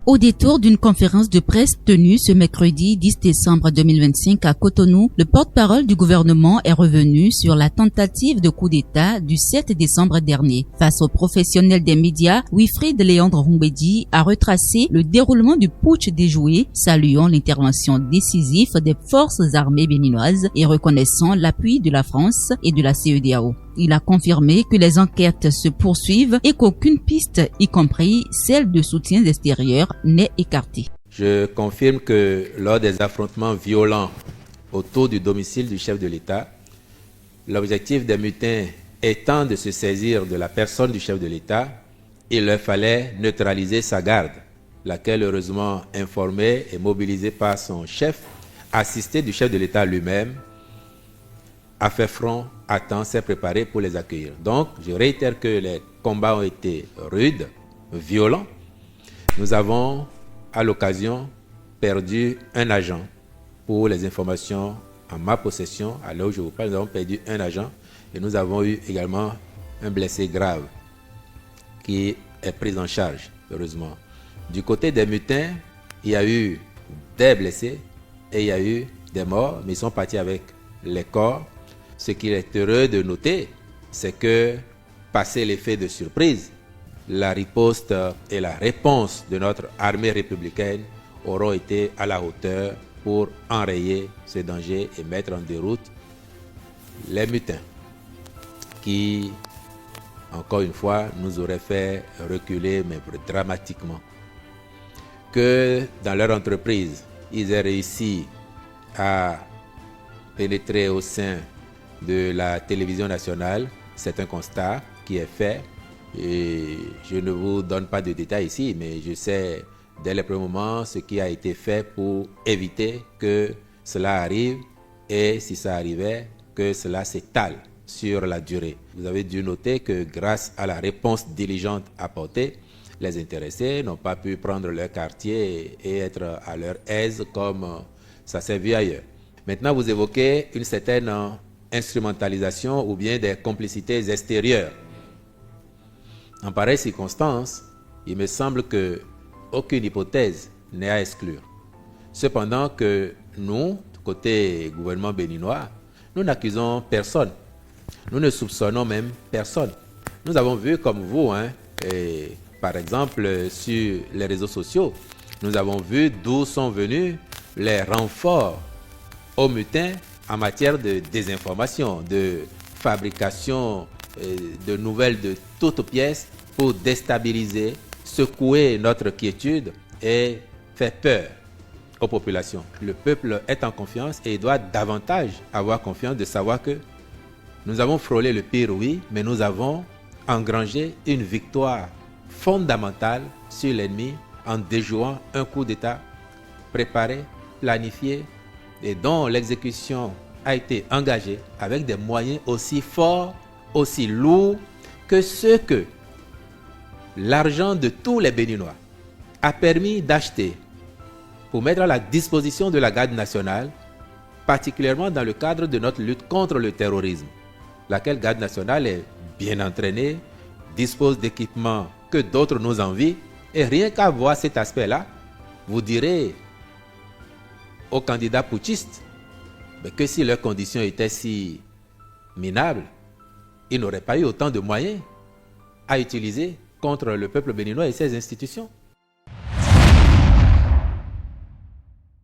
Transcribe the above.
Au détour d'une conférence de presse tenue ce mercredi 10 décembre 2025 à Cotonou, le porte-parole du gouvernement est revenu sur la tentative de coup d'État du 7 décembre dernier. Face aux professionnels des médias, Wilfried Léandre Humbedi a retracé le déroulement du putsch déjoué, saluant l'intervention décisive des forces armées béninoises et reconnaissant l'appui de la France et de la CEDEAO. Il a confirmé que les enquêtes se poursuivent et qu'aucune piste, y compris celle de soutien extérieur, n'est écartée. Je confirme que lors des affrontements violents autour du domicile du chef de l'État, l'objectif des mutins étant de se saisir de la personne du chef de l'État, il leur fallait neutraliser sa garde, laquelle, heureusement informée et mobilisée par son chef, assisté du chef de l'État lui-même, a fait front à temps, s'est préparé pour les accueillir. Donc, je réitère que les combats ont été rudes, violents. Nous avons, à l'occasion, perdu un agent. Pour les informations en ma possession, à l'heure où je vous parle, nous avons perdu un agent et nous avons eu également un blessé grave qui est pris en charge, heureusement. Du côté des mutins, il y a eu des blessés et il y a eu des morts, mais ils sont partis avec les corps. Ce qu'il est heureux de noter, c'est que, passé l'effet de surprise, la riposte et la réponse de notre armée républicaine auront été à la hauteur pour enrayer ce danger et mettre en déroute les mutins qui, encore une fois, nous auraient fait reculer, mais dramatiquement. Que dans leur entreprise, ils aient réussi à pénétrer au sein de la télévision nationale, c'est un constat qui est fait et je ne vous donne pas de détails ici, mais je sais dès les premiers moments ce qui a été fait pour éviter que cela arrive et si ça arrivait, que cela s'étale sur la durée. Vous avez dû noter que grâce à la réponse diligente apportée, les intéressés n'ont pas pu prendre leur quartier et être à leur aise comme ça s'est vu ailleurs. Maintenant, vous évoquez une certaine instrumentalisation ou bien des complicités extérieures. En pareille circonstance, il me semble qu'aucune hypothèse n'est à exclure. Cependant que nous, côté gouvernement béninois, nous n'accusons personne. Nous ne soupçonnons même personne. Nous avons vu comme vous, et par exemple sur les réseaux sociaux, nous avons vu d'où sont venus les renforts aux mutins en matière de désinformation, de fabrication de nouvelles de toutes pièces pour déstabiliser, secouer notre quiétude et faire peur aux populations. Le peuple est en confiance et il doit davantage avoir confiance de savoir que nous avons frôlé le pire, oui, mais nous avons engrangé une victoire fondamentale sur l'ennemi en déjouant un coup d'État préparé, planifié, et dont l'exécution a été engagée avec des moyens aussi forts, aussi lourds que ceux que l'argent de tous les Béninois a permis d'acheter pour mettre à la disposition de la garde nationale, particulièrement dans le cadre de notre lutte contre le terrorisme, laquelle garde nationale est bien entraînée, dispose d'équipements que d'autres nous envient, et rien qu'à voir cet aspect-là, vous direz aux candidats putschistes que si leurs conditions étaient si minables, ils n'auraient pas eu autant de moyens à utiliser contre le peuple béninois et ses institutions.